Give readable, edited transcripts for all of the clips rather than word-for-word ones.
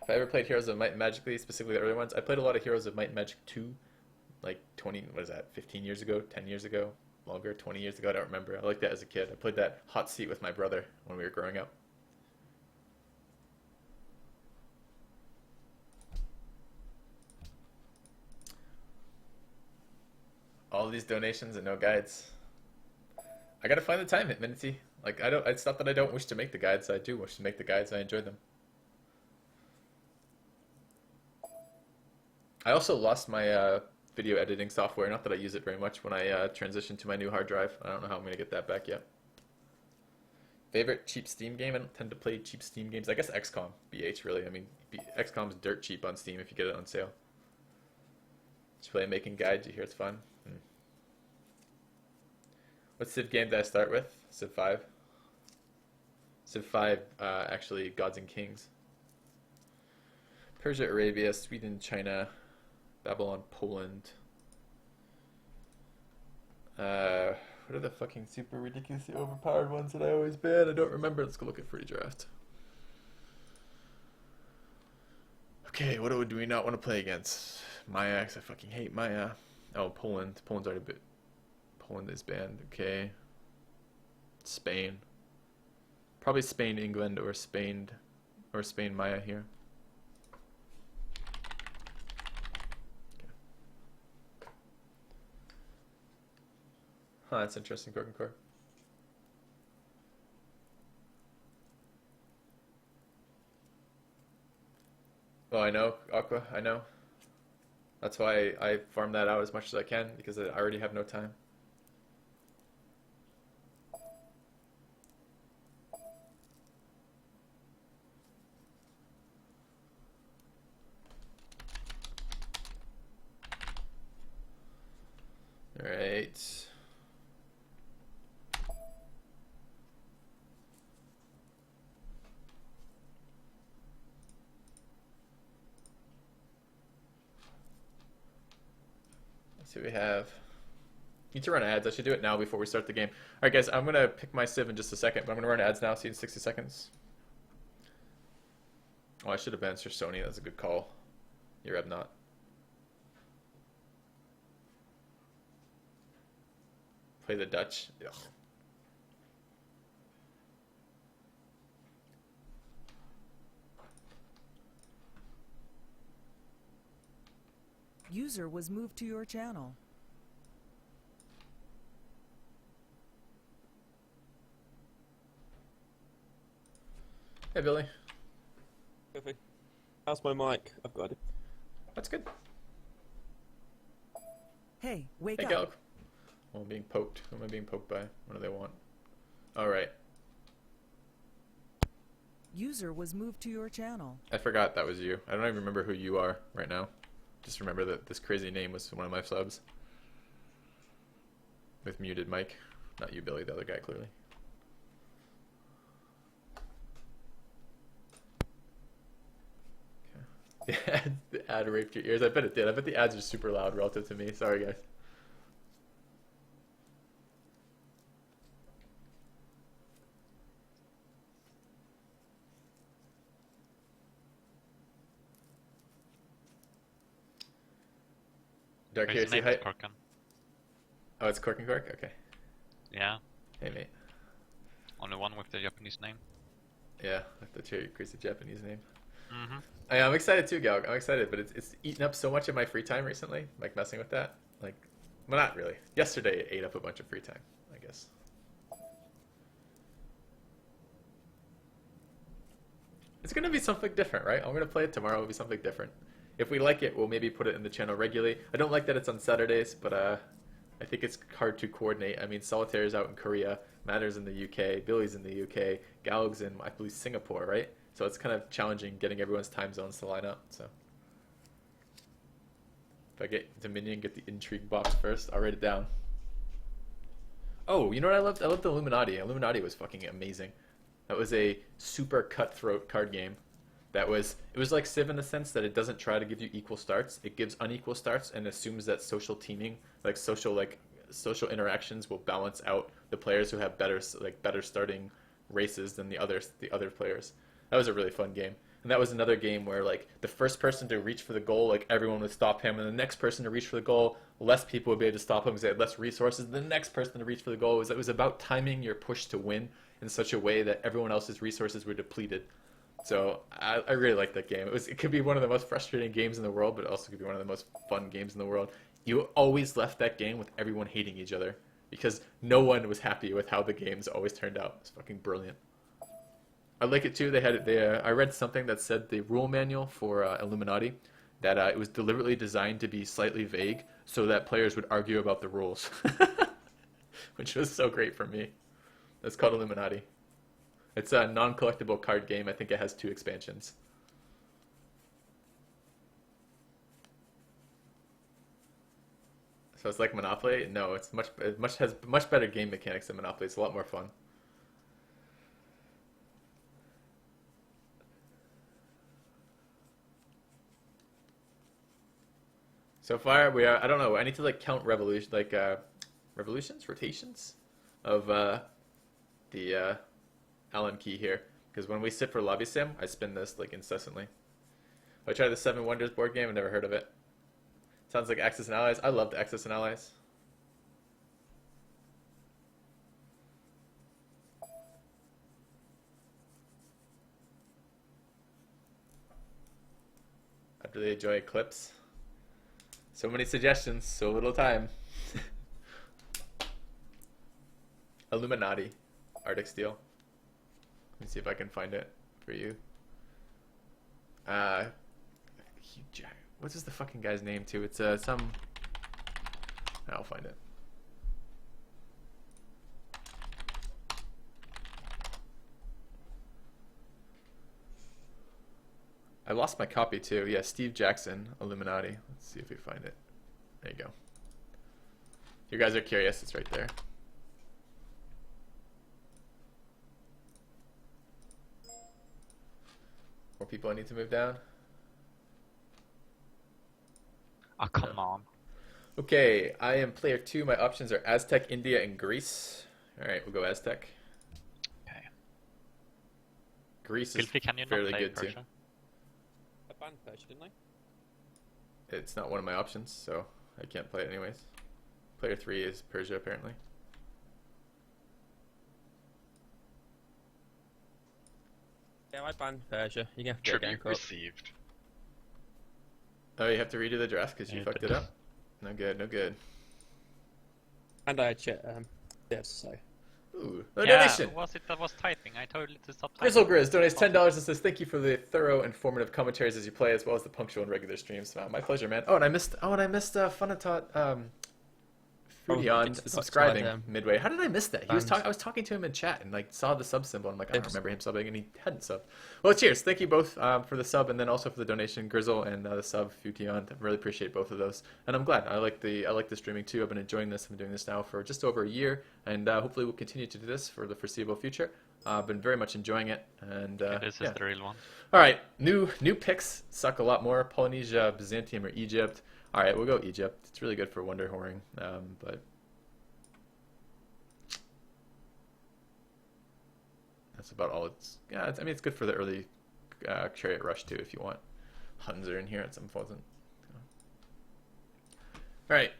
If I ever played Heroes of Might and Magically, specifically the early ones, I played a lot of Heroes of Might and Magic 2, like 20, what is that, 15 years ago, 10 years ago, longer, 20 years ago, I don't remember. I liked that as a kid. I played that hot seat with my brother when we were growing up. All these donations and no guides. I gotta find the time, Hitminity. Like, I don't, it's not that I don't wish to make the guides, I do wish to make the guides, I enjoy them. I also lost my video editing software, not that I use it very much, when I transitioned to my new hard drive. I don't know how I'm gonna get that back yet. Favorite cheap Steam game? I don't tend to play cheap Steam games. I guess XCOM, BH really. I mean, XCOM's dirt cheap on Steam if you get it on sale. Just play a making guide, you hear it's fun? What Civ game did I start with? Civ 5. Civ 5, actually, Gods and Kings. Persia, Arabia, Sweden, China, Babylon, Poland. What are the fucking super ridiculously overpowered ones that I always ban? I don't remember. Let's go look at free draft. Okay, what do we not want to play against? Maya, because I fucking hate Maya. Oh, Poland. Poland's already bit. Poland is banned. Okay. Spain. Probably Spain, England, or Spain Maya here. Okay. Huh, that's interesting, Korken Core. Oh, I know, Aqua, I know. That's why I farm that out as much as I can, because I already have no time. Alright. Let's see what we have. Need to run ads. I should do it now before we start the game. Alright guys, I'm gonna pick my Civ in just a second, but I'm gonna run ads now, see you in 60 seconds. Oh, I should have banned Sir Sony, that's a good call. You have not. Play the Dutch. Ugh. User was moved to your channel. Hey Billy. Perfect. How's my mic? I've got it. That's good. Hey, wake Hey up. Gallup. Oh, I'm being poked. Who am I being poked by? What do they want? Alright. User was moved to your channel. I forgot that was you. I don't even remember who you are right now. Just remember that this crazy name was one of my subs. With muted mic. Not you, Billy, the other guy, clearly. Okay. The ad raped your ears. I bet it did. I bet the ads are super loud relative to me. Sorry, guys. Dark His here, say name hi. is Korken. Oh, it's Korken Kork? Okay. Yeah, Hey, mate. only one with the Japanese name. Yeah, like the cherry crazy Japanese name. Mm-hmm. I'm excited too, Gal. I'm excited, but it's eaten up so much of my free time recently, like messing with that. Like, well, not really. Yesterday it ate up a bunch of free time, I guess. It's gonna be something different, right? I'm gonna play it tomorrow. It'll be something different. If we like it, we'll maybe put it in the channel regularly. I don't like that it's on Saturdays, but I think it's hard to coordinate. I mean, Solitaire's out in Korea, Matter's in the UK, Billy's in the UK, Galg's in, I believe, Singapore, right? So it's kind of challenging getting everyone's time zones to line up. So if I get Dominion, get the intrigue box first, I'll write it down. Oh, you know what I loved? I loved the Illuminati. Illuminati was fucking amazing. That was a super cutthroat card game. It was like Civ in the sense that it doesn't try to give you equal starts. It gives unequal starts and assumes that social teaming, like social interactions, will balance out the players who have better starting races than the other players. That was a really fun game. And that was another game where like the first person to reach for the goal, like everyone would stop him, and the next person to reach for the goal, less people would be able to stop him because they had less resources. The next person to reach for the goal was it was about timing your push to win in such a way that everyone else's resources were depleted. So I really like that game. It could be one of the most frustrating games in the world, but it also could be one of the most fun games in the world. You always left that game with everyone hating each other because no one was happy with how the games always turned out. It's fucking brilliant. I like it too. I read something that said the rule manual for Illuminati that it was deliberately designed to be slightly vague so that players would argue about the rules, which was so great for me. It's called Illuminati. It's a non-collectible card game. I think it has 2 expansions. So it's like Monopoly? No, it's has much better game mechanics than Monopoly. It's a lot more fun. So far, I don't know. I need to like count rotations of the Allen key here. Because when we sit for Lobby Sim, I spin this like incessantly. I tried the 7 Wonders board game. I've never heard of it. Sounds like Axis and Allies. I loved Axis and Allies. I really enjoy Eclipse. So many suggestions, so little time. Illuminati, Arctic Steel. Let me see if I can find it for you. What's the fucking guy's name too? It's some. I'll find it. I lost my copy too. Yeah, Steve Jackson, Illuminati. Let's see if we find it. There you go. You guys are curious, it's right there. More people I need to move down. Oh, come on. Okay, I am player 2. My options are Aztec, India, and Greece. Alright, we'll go Aztec. Okay. Greece is Filthy, can you not fairly play good Persia? too. I banned Persia, didn't I? It's not one of my options, so I can't play it anyways. Player 3 is Persia, apparently. Yeah, I banned Persia. You're gonna have to get a Tribute gank up. received. Oh, you have to redo the draft because you Yeah, fucked but- it up? No good, no good. And I had shit, devs, so. Ooh, a Yeah, donation! was it that was typing? I told it to stop typing. Grizzle Grizz donates $10 and says, "Thank you for the thorough, informative commentaries as you play, as well as the punctual and regular streams." Wow, my pleasure, man. Oh, and I missed Funatot Fudion it's the subscribing side, midway. How did I miss that? I banned. was talking to him in chat and like saw the sub symbol. I'm like, I don't remember him subbing, and he hadn't subbed. Well, cheers. Thank you both for the sub and then also for the donation, Grizzle, and the sub Fution. I really appreciate both of those, and I'm glad. I like the streaming too. I've been enjoying this. I've been doing this now for just over a year, and hopefully we'll continue to do this for the foreseeable future. I've been very much enjoying it, and This is the real one. All right, new picks suck a lot more. Polynesia, Byzantium, or Egypt. All right, we'll go Egypt. It's really good for wonder whoring, but that's about all. I mean, it's good for the early chariot rush too if you want. Huns are in here at some point. All right.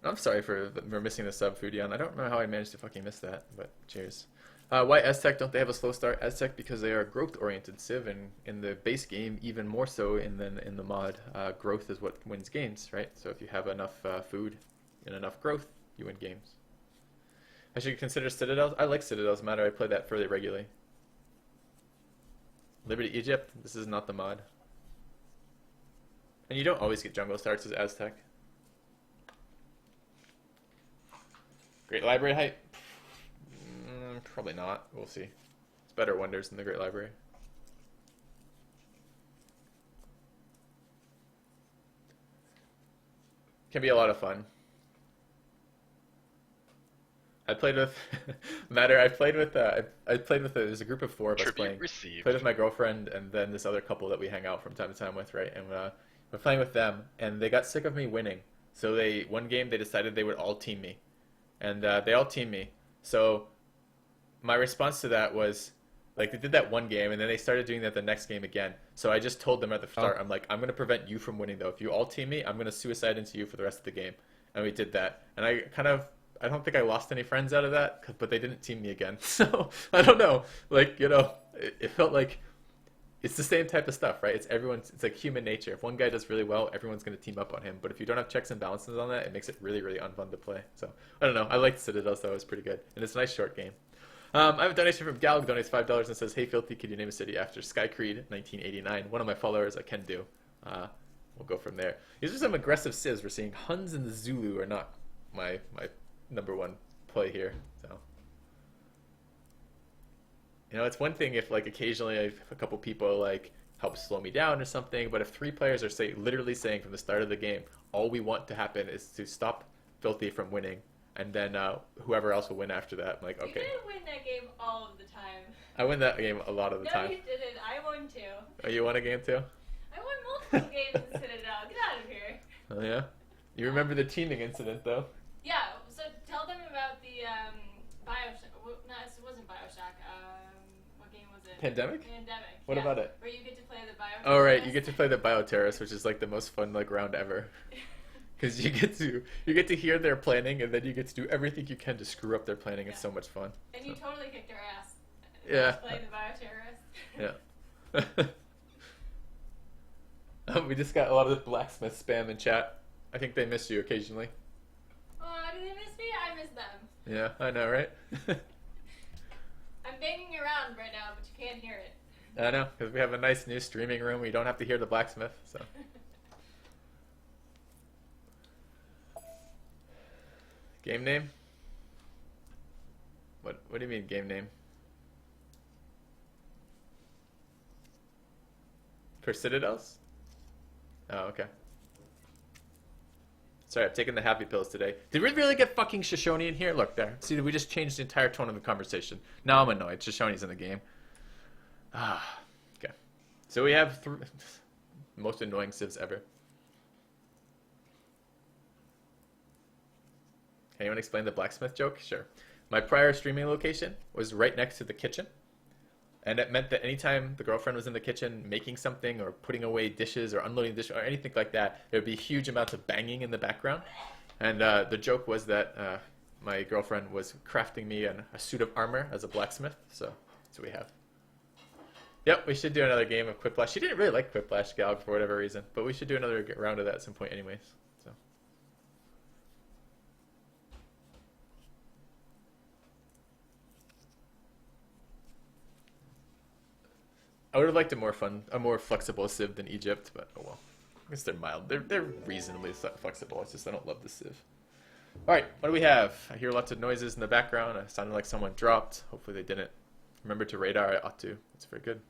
I'm sorry for missing the sub, Fudion. I don't remember how I managed to fucking miss that, but cheers. Why Aztec? Don't they have a slow start? Aztec because they are a growth-oriented civ, and in the base game, even more so than in the mod. Growth is what wins games, right? So if you have enough food and enough growth, you win games. I should consider Citadels. I like Citadels Matter. I play that fairly regularly. Liberty Egypt. This is not the mod. And you don't always get jungle starts as Aztec. Great Library height? Probably not. We'll see. It's better wonders than the Great Library. Can be a lot of fun. I played with Matter. There's a group of 4 of us Tribute playing. received. Played with my girlfriend and then this other couple that we hang out from time to time with, right? And we're playing with them, and they got sick of me winning. So one game they decided they would all team me, and they all teamed me. So my response to that was, like, they did that one game, and then they started doing that the next game again. So I just told them at the start, I'm like, I'm going to prevent you from winning, though. If you all team me, I'm going to suicide into you for the rest of the game. And we did that. And I don't think I lost any friends out of that, but they didn't team me again. So, I don't know. Like, it felt like it's the same type of stuff, right? It's like human nature. If one guy does really well, everyone's going to team up on him. But if you don't have checks and balances on that, it makes it really, really unfun to play. So, I don't know. I liked Citadels, though. It was pretty good. And it's a nice short game. I have a donation from Gal, who donates $5 and says, "Hey Filthy, could you name a city after Sky Creed 1989? One of my followers, I can do." We'll go from there. These are some aggressive civs. We're seeing Huns and the Zulu are not my number one play here. So, it's one thing if, like, occasionally a couple people like help slow me down or something, but if 3 players are literally saying from the start of the game, all we want to happen is to stop Filthy from winning, and then whoever else will win after that. I'm like, okay. You didn't win that game all of the time. I win that game a lot of the No, time. you didn't. I won too. Oh, you won a game too? I won multiple games in Citadel. Get out of here. Oh yeah? You remember the teaming incident though? Yeah, so tell them about the Bioshock. No, it wasn't Bioshock. What game was it? Pandemic? Pandemic. What yeah, about it? Where you get to play the Bioterrorist. Oh right, you get to play the Bioterrorist, which is like the most fun like round ever. Because you get to hear their planning, and then you get to do everything you can to screw up their planning. It's so much fun. And you totally kicked our ass. Yeah. Play the Bioterrorist. Yeah. We just got a lot of blacksmith spam in chat. I think they miss you occasionally. Oh, do they miss me? I miss them. Yeah, I know, right? I'm banging around right now, but you can't hear it. I know, because we have a nice new streaming room where you don't have to hear the blacksmith. So. Game name? What do you mean game name? For Citadels? Oh, okay. Sorry, I've taken the happy pills today. Did we really get fucking Shoshone in here? Look there. See, we just changed the entire tone of the conversation. Now I'm annoyed. Shoshone's in the game. Ah, okay. So we have most annoying civs ever. Can anyone explain the blacksmith joke? Sure. My prior streaming location was right next to the kitchen. And it meant that anytime the girlfriend was in the kitchen making something or putting away dishes or unloading dishes or anything like that, there would be huge amounts of banging in the background. And the joke was that my girlfriend was crafting me a suit of armor as a blacksmith. So that's what we have. Yep, we should do another game of Quiplash. She didn't really like Quiplash, Galg, for whatever reason. But we should do another round of that at some point anyways. So. I would have liked a more flexible Civ than Egypt, but oh well. I guess they're mild. They're reasonably flexible. It's just I don't love the Civ. All right, what do we have? I hear lots of noises in the background. It sounded like someone dropped. Hopefully they didn't. Remember to radar. I ought to. It's very good.